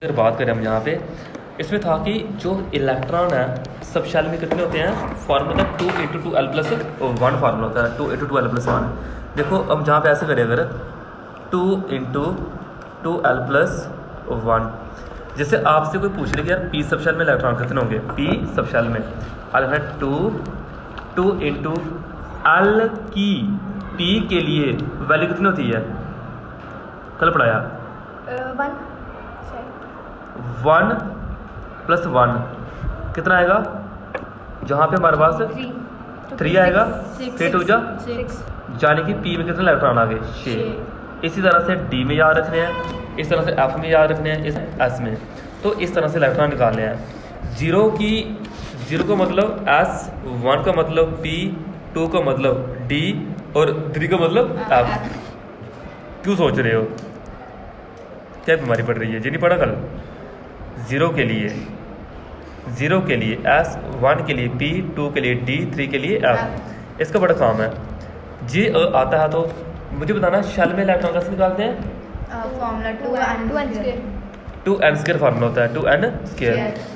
अगर बात करें हम यहाँ पे, इसमें था कि जो इलेक्ट्रॉन है सब शेल में कितने होते हैं, फार्मूला 2 × 2l + 1 फार्मूला होता है, 2 × 2l + 1। देखो अब जहाँ पे ऐसे करें अगर 2 × 2l + 1, जैसे आपसे कोई पूछ ले कि यार पी सब शेल में इलेक्ट्रॉन कितने होंगे, पी सब शेल में अगर 2 × l की पी के लिए वैल्यू कितनी होती है, कल पढ़ाया 1 + 1 कितना आएगा, जहाँ पे हमारे पास 3 आएगा, 3 2 जा 6, यानी कि पी में कितने इलेक्ट्रॉन आ गए, 6। इसी तरह से डी में याद रखने हैं, इस तरह से एफ में याद रखने हैं, इस एस में। तो इस तरह से इलेक्ट्रॉन निकालने हैं। जीरो का मतलब एस, 1 का मतलब पी, 2 का मतलब डी और 3 का मतलब एफ। क्यों सोच रहे हो क्या बीमारी पड़ रही है, जी नहीं पढ़ा कल। ज़ीरो के लिए एस, 1 के लिए पी, 2 के लिए डी, 3 के लिए एफ। इसका बड़ा काम है जी। आता है तो मुझे बताना शेल में इलेक्ट्रॉन कैसे निकालते हैं, फॉर्मूला 2n²। 2n² फार्मूला होता है, 2n²।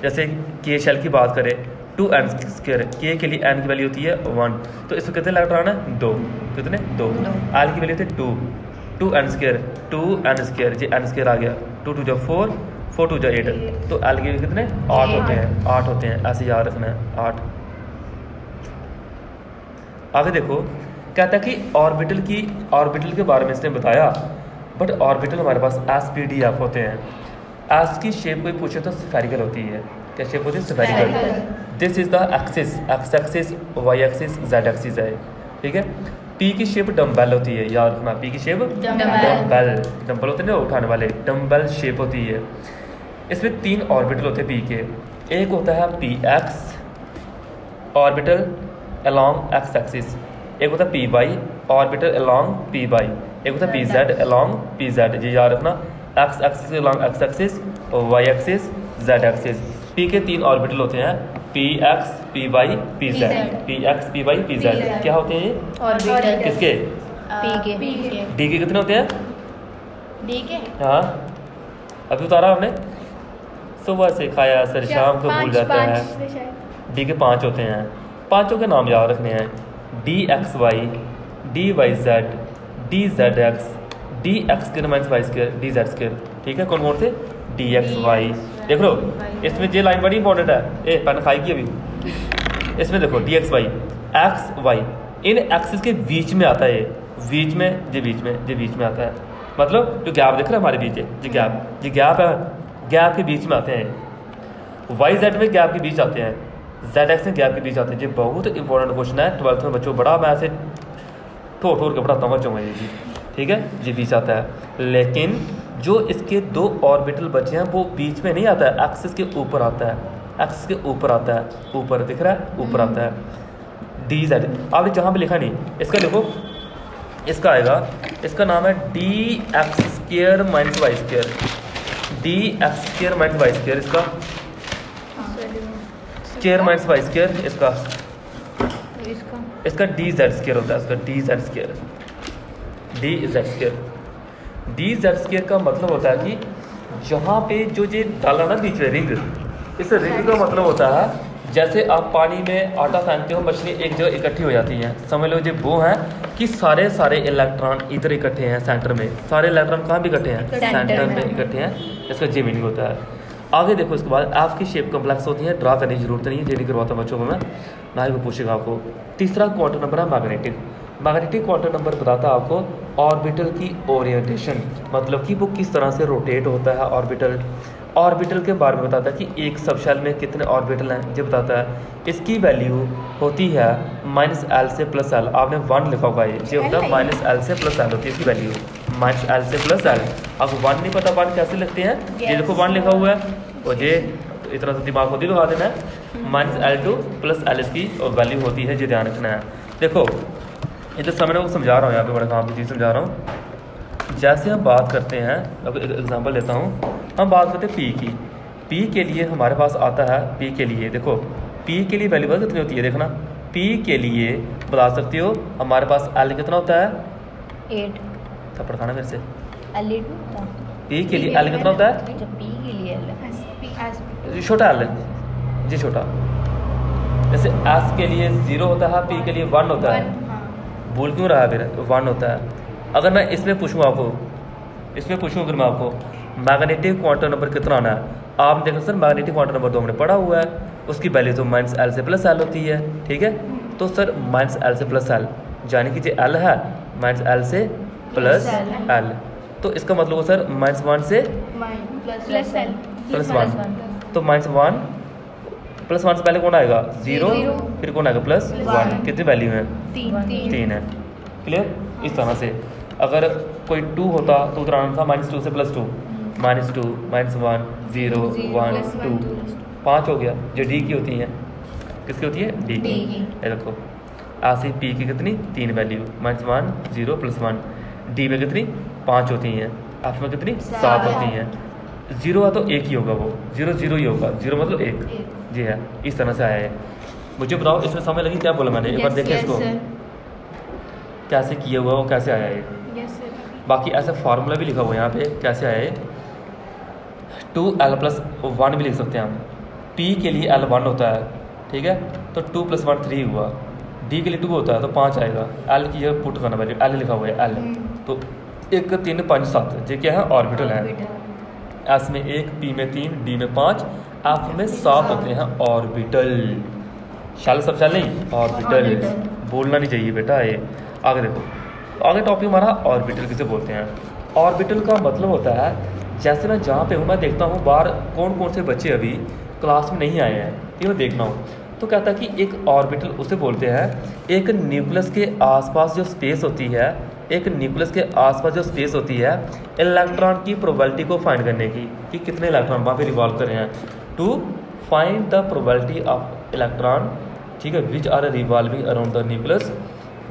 जैसे के शेल की बात करें 2n², के के लिए n की वैल्यू होती है 1, तो इसमें कितने इलेक्ट्रॉन है, 2। कितने, 2। l की वैल्यू होती है 2, 2n², जी n² आ गया, 2 2 4, 4 2 8, तो l के कितने 8 होते हैं, 8 होते हैं, ऐसे याद रखना है 8। आगे देखो कहता है कि ऑर्बिटल के बारे में इसने बताया, बट ऑर्बिटल हमारे पास s p d f होते हैं। एस की शेप कोई पूछे तो स्फेरिकल होती है, क्या शेप होती है, spherical. This is the axis, x axis, y axis, z axis है, ठीक है। पी की शेप डम्बेल होती है, याद रखना, पी की शेप डम्बल होते हैं ना उठाने वाले, डम्बेल शेप होती है। इसमें 3 ऑर्बिटल होते हैं पी के, एक होता है p x orbital along x axis, एक होता है p y orbital along p y, एक होता है p z along p z, जी याद रखना, x axis along x axis और y axis z axis. P के 3 ऑर्बिटल होते हैं, p x p y p z, p x p y p z. क्या होते हैं ये ऑर्बिटल किसके, पी के। डी के कितने होते हैं, डी के हाँ अभी उतारा हमने, सुबह से खाया सर शाम को भूल जाता है। डी के 5 होते हैं, पांचों के नाम याद रखने हैं, D x Y, D Y Z, D Z X, D x² - y², D z², ठीक है। कौन कौन से, डी एक्स वाई। देख लो इसमें ये लाइन बड़ी इंपॉर्टेंट है, ए पेन खाएगी अभी। इसमें देखो d x y, x y इन एक्सिस के बीच में आता है, ये बीच में आता है, मतलब जो गैप देख रहे हैं हमारे बीच है, जी गैप है, गैप के बीच में आते हैं। वाई जेड में गैप के बीच आते हैं, जेड एक्स में गैप के बीच आते हैं। ये बहुत इंपॉर्टेंट क्वेश्चन है 12th में बच्चों, बड़ा मैं ऐसे ठोर के पढ़ाता हूँ बच्चों में जी, ठीक है। ये बीच आता है, लेकिन जो इसके 2 ऑर्बिटल बचे हैं वो बीच में नहीं आता है, एक्सिस के ऊपर आता है, एक्सिस के ऊपर आता है, ऊपर दिख रहा है, ऊपर आता है। डी जेड आपने जहाँ पे लिखा नहीं, इसका देखो, इसका आएगा, इसका नाम है D x² - y², D x² - y², इसका स्क्वायर माइनस y², इसका डी z² होता है, इसका डी z², डी z² का मतलब होता है कि जहाँ पे जो ये डाला ना बीच में रिंग, इस रिंग का मतलब होता है जैसे आप पानी में आटा फेंकते हो, मछली एक जगह इकट्ठी हो जाती हैं, समझ लो ये वो है कि सारे इलेक्ट्रॉन इधर इकट्ठे हैं सेंटर में, सारे इलेक्ट्रॉन कहाँ भी इकट्ठे हैं, सेंटर में इकट्ठे हैं, इसका ये मीनिंग होता है। आगे देखो इसके बाद एफ की शेप कॉम्प्लेक्स होती है, ड्रा करने की जरूरत नहीं है, ये नहीं करवाता बच्चों को मैं, ना ही वो पूछेगा आपको। तीसरा क्वांटम नंबर है मैग्नेटिक क्वांटम नंबर बताता है आपको ऑर्बिटल की ओरिएंटेशन, मतलब कि वो किस तरह से रोटेट होता है ऑर्बिटल के बारे में बताता है कि एक सब शेल में कितने ऑर्बिटल हैं, ये बताता है। इसकी वैल्यू होती है -l से +l, आपने 1 लिखा होगा, ये होता है -l से +l होती है इसकी वैल्यू, -l से +l। अब 1 नहीं पता 1 कैसे लिखते हैं, ये देखो 1 लिखा हुआ है, और ये इतना सा दिमाग को लगा देना है, -l to +l इसकी वैल्यू होती है, ये ध्यान रखना है। देखो इधर समय को समझा रहा हूँ, यहाँ पे बड़ा काम की चीज़ समझा रहा हूँ। जैसे हम बात करते हैं, अब एक एग्जांपल लेता हूँ, हम बात करते हैं पी की, पी के लिए हमारे पास आता है, पी के लिए देखो, पी के लिए वैल्यू कितनी होती है, देखना पी के लिए बता सकते हो हमारे पास एल कितना होता है, 8 थप्पड़ खाना मेरे से, एल पी के लिए एल कितना होता है, जब पी के लिए L छोटा एल है जी, छोटा। जैसे एस के लिए 0 होता है, पी के लिए 1 होता है। भूल क्यों रहा है फिर, 1 होता है। अगर मैं इसमें पूछूँ आपको, इसमें पूछूँ अगर मैं आपको मैग्नेटिक क्वांटम नंबर कितना आना है, आप देखो सर मैग्नेटिक क्वांटम नंबर तो हमने पढ़ा हुआ है, उसकी वैल्यू तो -L से +L होती है, ठीक है। तो सर -L से +L यानी कि जो L है -L से +L, तो इसका मतलब हो सर -1 से +1, तो -1 +1 से पहले कौन आएगा 0, फिर कौन आएगा +1, कितनी वैल्यू है 3 है। क्लियर। इस तरह से अगर कोई 2 होता तो उधर आना था -2 से +2, -2 -1 0 1 2, 5 हो गया। जो डी की होती हैं, किसकी होती है डी की। ये देखो ऐसे पी की कितनी 3 वैल्यू, -1 0 +1, डी में कितनी 5 होती हैं, एफ में कितनी 7 होती हैं। 0 है तो 1 ही होगा, वो 0 0 ही होगा, 0 मतलब 1 जी है। इस तरह से आया है। मुझे बताओ इसमें समय लगी क्या बोला मैंने, एक बार देखें इसको कैसे किया हुआ, वो कैसे आया है। बाकी ऐसा फार्मूला भी लिखा हुआ है यहाँ पे, कैसे आया है 2L + 1 भी लिख सकते हैं हम। P के लिए L 1 होता है, ठीक है, तो 2 + 1 3 हुआ। D के लिए 2 होता है तो 5 आएगा। L की जगह पुट करना वैल्यू, L लिखा हुआ है L, तो 1 3 5 7 ये क्या है ऑर्बिटल है। S में 1, P में 3, D में 5, F में 7 होते हैं ऑर्बिटल। शाल सब चाल नहीं, ऑर्बिटल बोलना नहीं चाहिए बेटा। ये आगे देखो, आगे टॉपिक हमारा ऑर्बिटल किसे बोलते हैं। ऑर्बिटल का मतलब होता है, जैसे मैं जहाँ पे हूँ मैं देखता हूँ बाहर कौन कौन से बच्चे अभी क्लास में नहीं आए हैं, ये मैं देखना हूँ, तो कहता है कि एक ऑर्बिटल उसे बोलते हैं एक न्यूक्लियस के आसपास जो स्पेस होती है, एक न्यूक्लियस के आसपास जो स्पेस होती है इलेक्ट्रॉन की प्रोबेबिलिटी को फाइंड करने की, कि कितने इलेक्ट्रॉन वहाँ पे रिवॉल्व कर रहे हैं, to find the probability of electron, ठीक है, which are revolving around the nucleus,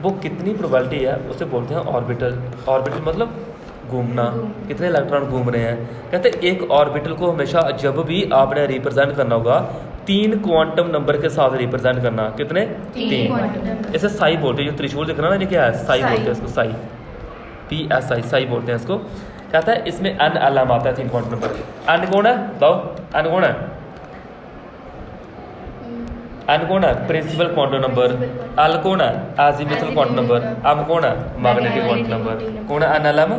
वो कितनी प्रोबेबिलिटी है उसे बोलते हैं ऑर्बिटल। ऑर्बिटल मतलब घूमना, कितने इलेक्ट्रॉन घूम रहे हैं। कहते हैं एक ऑर्बिटल को हमेशा जब भी आपने रिप्रेजेंट करना होगा 3 क्वांटम नंबर के साथ रिप्रेजेंट करना, कितने 3। इसे साई बोलते हैं, जो त्रिशूल दिख रहा है ना, ये क्या है साई बोलते हैं इसको, साई PSI साई बोलते हैं इसको। कहता है इसमें N L M आता है 3 क्वांटम नंबर। N कौन है बताओ, N कौन है, N कौन है प्रिंसिपल क्वांटम नंबर, L कौन है एजिमुथल क्वांटम नंबर, M कौन है मैग्नेटिक क्वांटम नंबर, कौन है N L M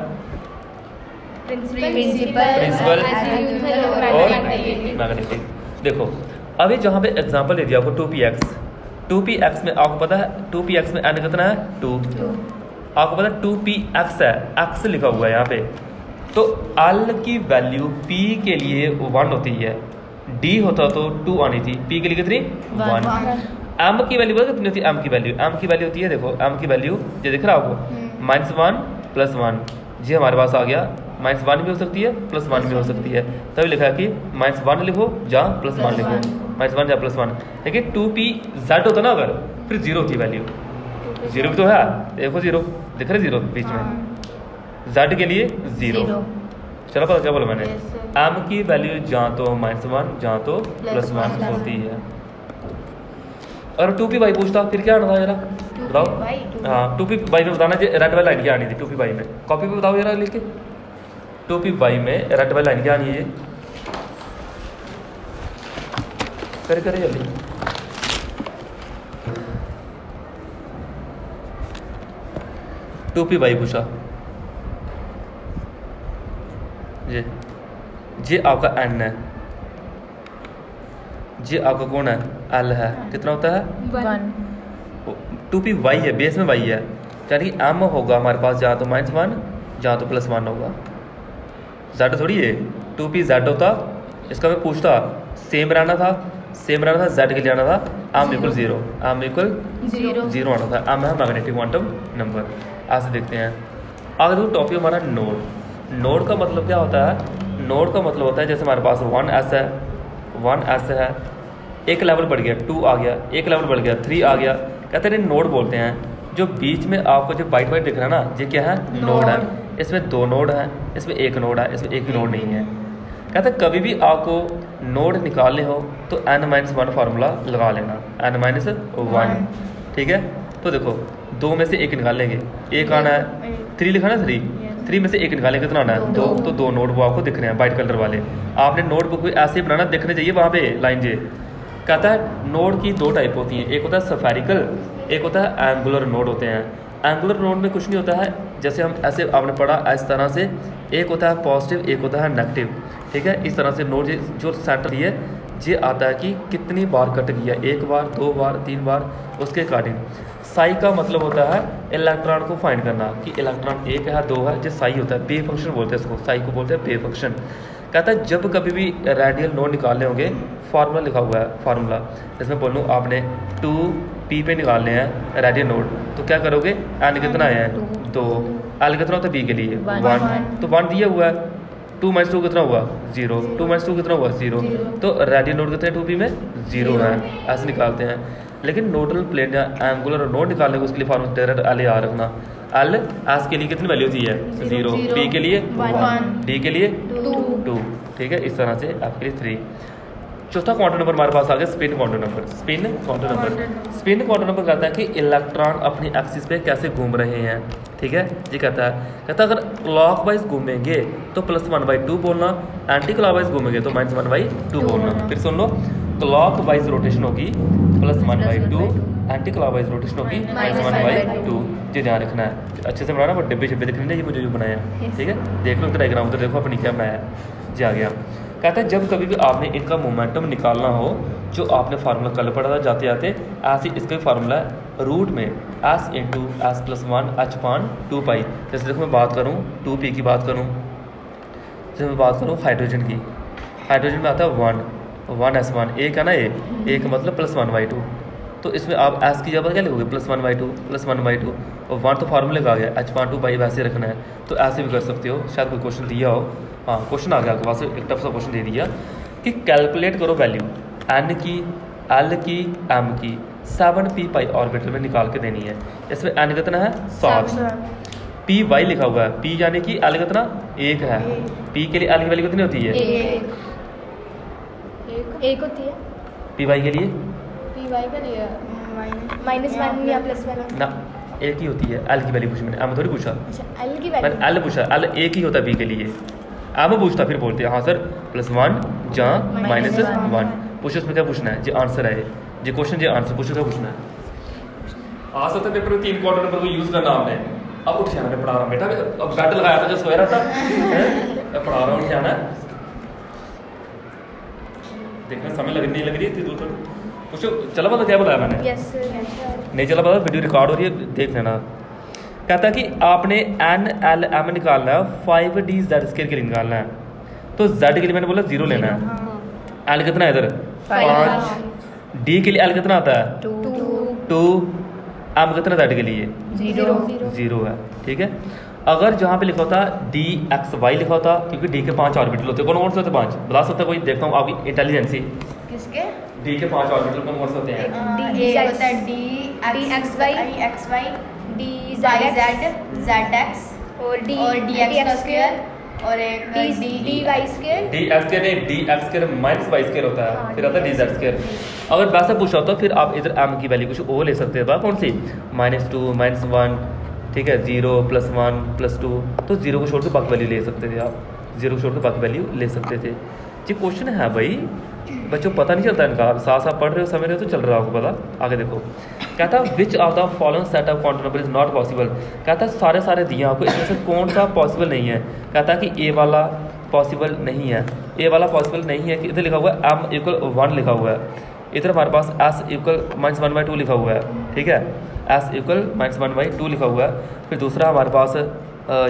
प्रिंसिपल और मैग्नेटिक। देखो अभी जहाँ पे एग्जांपल दे दिया आपको 2px में आपको पता है 2px में n कितना है 2, आपको पता है 2px है, x लिखा हुआ है यहाँ पे, तो l की वैल्यू p के लिए 1 होती है, d होता तो 2 आनी थी, p के लिए कितनी 1। m की वैल्यू पता कितनी होती है, m की वैल्यू होती है, देखो m की वैल्यू जो दिख रहा है आपको -1 + 1, जी हमारे पास आ गया, -1 भी हो सकती है +1 भी हो सकती है, तभी लिखा है कि -1 लिखो या +1 लिखो, -1 या +1। देखिए 2pz होता ना अगर, फिर 0 होती वैल्यू, 0 भी तो है, देखो 0 दिख रहा है, 0 बीच में, z के लिए 0। चलो पता क्या बोला मैंने, m की वैल्यू जहाँ तो -1 जहाँ तो +1 होती है। अगर 2py पूछता फिर क्या आना था जरा बताओ, हाँ 2py में बताना, रेड वाली लाइन क्या आनी थी 2py में, कॉपी पे बताओ जरा लिख के, 2py में रेड वाली लाइन क्या आनी है, करे जल्दी। टोपी भाई पूछा जी आपका n है, जी आपका कौन है l है, कितना होता है 2py है, बेस में y है, यानी m होगा हमारे पास जहाँ तो -1 जहाँ तो +1 होगा, z थोड़ी है 2pz होता, इसका मैं पूछता सेम रहना था z के लिए आना था m = 0, m = 0 आना था, m है मैग्नेटिक क्वांटम नंबर। ऐसे देखते हैं आगे देखो टॉपिक हमारा नोड का मतलब क्या होता है, नोड का मतलब होता है जैसे हमारे पास 1s है, एक लेवल बढ़ गया 2 आ गया, एक लेवल बढ़ गया 3 आ गया, कहते हैं नोड बोलते हैं। जो बीच में आपको जो वाइट दिख रहा है ना, ये क्या है नोड है, इसमें 2 नोड है, इसमें 1 नोड है, इसमें 1 नोड नहीं है। कहते हैं कभी भी आपको नोड निकालने हो तो n-1 फार्मूला लगा लेना, n-1, ठीक है। तो देखो 2 में से 1 निकाल लेंगे, 1 आना है 3 लिखा ना 3, 3 में से एक निकालें, कितना आना है 2, तो 2 नोट वो आपको दिख रहे हैं वाइट कलर वाले। आपने नोटबुक भी ऐसे ही बनाना, दिखने चाहिए वहाँ पे लाइन जे। कहता है नोड की 2 टाइप होती हैं, एक होता है सफेरिकल, एक होता है एंगुलर नोड होते हैं। एंगुलर नोड में कुछ नहीं होता है, जैसे हम ऐसे आपने पढ़ा इस तरह से, एक होता है पॉजिटिव, एक होता है नेगेटिव, ठीक है। इस तरह से नोड जो सेंटर है ये आता है कि कितनी बार कट गया, 1 बार 2 बार 3 बार, उसके अकॉर्डिंग। साई का मतलब होता है इलेक्ट्रॉन को फाइंड करना कि इलेक्ट्रॉन 1 है 2 है, जो साई होता है। बे फंक्शन बोलते हैं इसको, साई को बोलते हैं बे फंक्शन। कहता है जब कभी भी रेडियल नोड निकालने होंगे, फार्मूला लिखा हुआ है, फार्मूला इसमें बोलूँ आपने 2p पे निकालने हैं रेडियल नोड, तो क्या करोगे, एन कितना है 2, एल कितना होता है b के लिए 1, तो 1 दिया हुआ है, 2 - 2 कितना हुआ 0, 2 - 2 कितना हुआ 0, तो रेडियल नोड कितने 2p में 0 है, ऐसे निकालते हैं। लेकिन नोडल प्लेन या एंगुलर नोड निकालने को उसके लिए फार्मूला डायरेक्ट एल याद रखना। एल एस के लिए कितनी वैल्यू होती है 0, p के लिए 1, d के लिए 2, ठीक है। इस तरह से आपके लिए 3। चौथा क्वांटम नंबर हमारे पास आ गया spin quantum number. Spin quantum number कहता है कि इलेक्ट्रॉन अपनी एक्सिस पे कैसे घूम रहे हैं, ठीक है। ये कहता है अगर क्लॉकवाइज घूमेंगे तो +1/2 बोलना, एंटी क्लॉकवाइज घूमेंगे तो -1/2 बोलना। फिर सुन लो, क्लॉकवाइज रोटेशन होगी +1/2, एंटी क्लॉकवाइज रोटेशन होगी -1/2। ये ध्यान रखना है, अच्छे से बनाना, वो डिब्बे शिब्बे दिख रहे हैं, ये मुझे जो बनाया, ठीक है। देख लो डायग्राम, उधर देखो अपनी क्या बनाया, ये आ गया। कहता है जब कभी भी आपने इनका मोमेंटम निकालना हो, जो आपने फार्मूला कल पढ़ा था जाते जाते, ऐसे इसका भी फार्मूला है रूट में s × s + 1 h/2π। जैसे देखो मैं बात करूँ 2p की बात करूँ, जैसे मैं बात करूँ हाइड्रोजन की, हाइड्रोजन में आता है 1s1, एक है ना, एक मतलब +1/2, तो इसमें आप s की जगह क्या लिखोगे +1/2 और 1 तो फार्मूले का आ गया, h/2π वैसे रखना है। तो ऐसे भी कर सकते हो, शायद कोई क्वेश्चन दिया हो, हाँ क्वेश्चन आ गया आपके पास, एक टफ सा क्वेश्चन दे दिया कि कैलकुलेट करो वैल्यू n की, l की, m की 7p π ऑर्बिटल में निकाल के देनी है। इसमें n कितना है 7, p y लिखा हुआ है, p यानी कि l कितना 1 है, p के लिए l की वैल्यू कितनी होती है 1 होती है, p y के लिए के लिए -1 या +1 ना, एक ही होती है, l की वैल्यू पूछी मैंने, m थोड़ी पूछा, अच्छा l की मैंने वैल्यू l पूछा, l एक ही होता है p के लिए, m पूछता फिर बोलते हैं हाँ सर +1 जहाँ -1 पूछो, उसमें क्या पूछना है, जो आंसर है, जो क्वेश्चन जो आंसर पूछो क्या पूछना है। आ सकता है पेपर में 3 क्वार्टर नंबर को यूज़ करना आपने। अब उठ जाना, मैं पढ़ा रहा हूँ बेटा, अब बेड लगाया था जो सोया रहा था, मैं पढ़ा रहा हूँ, उठ जाना। देखना समय नहीं लग रही है, दूर थोड़ी पूछो, चला पता क्या बताया मैंने, यस नहीं चला पता, वीडियो रिकॉर्ड हो रही है, देख लेना। कहता है कि आपने n l m निकालना है, 5d z² के लिए निकालना है, तो z के लिए मैंने बोला 0 लेना है, l कितना है इधर 5, d के लिए l कितना आता है 2, m कितना z के लिए 0 है, ठीक है। अगर जहाँ पे लिखा होता dxy लिखा होता, क्योंकि d के 5 ऑर्बिटल होते हैं, कौन से होते हैं 5 बता सकता है कोई, देखता हूँ आपकी इंटेलिजेंसी, किसके d के 5 ऑर्बिटल कौन से होते हैं, ये होता है dxy dz zx और dx² और एक dx² नहीं, dx² -y² होता है, फिर आता है dz²। अगर वैसा पूछा होता फिर आप इधर m की वैल्यू कुछ और ले सकते हैं, कौन सी -2 -1, ठीक है, 0 +1 +2, तो 0 को छोड़ के बाकी वैल्यू ले सकते थे आप, 0 को छोड़ के बाकी वैल्यू ले सकते थे। ये क्वेश्चन है भाई, बच्चों पता नहीं चलता इनका, साथ साथ पढ़ रहे हो समझ रहे हो तो चल रहा है आपको पता। आगे देखो, कहता है which of the following set of quantum number is not possible. कहता है सारे दिए आपको, इसमें से कौन सा पॉसिबल नहीं है। कहता है कि ए वाला पॉसिबल नहीं है, ए वाला पॉसिबल नहीं है कि इधर लिखा हुआ है m = 1 लिखा हुआ है, इधर हमारे पास s = -1/2 लिखा हुआ है, ठीक है, s = -1/2 लिखा हुआ है। फिर दूसरा हमारे पास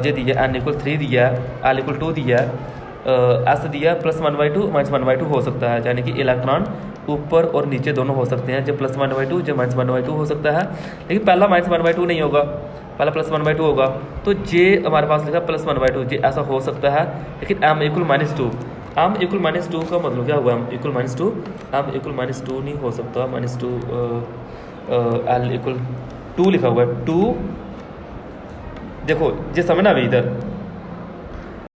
ये दिया n = 3 दिया है, l = 2 दिया है, s दिया +1/2 -1/2 हो सकता है, यानी कि इलेक्ट्रॉन ऊपर और नीचे दोनों हो सकते हैं, जो +1/2 जो -1/2 हो सकता है, लेकिन पहला -1/2 नहीं होगा, पहला +1/2 होगा। तो जे हमारे पास लिखा +1/2, जे ऐसा हो सकता है, लेकिन m = -2, m = -2 का मतलब क्या हुआ, m = -2, m = -2 नहीं हो सकता, -2 l = 2 लिखा हुआ है, 2 देखो ये समझना अभी इधर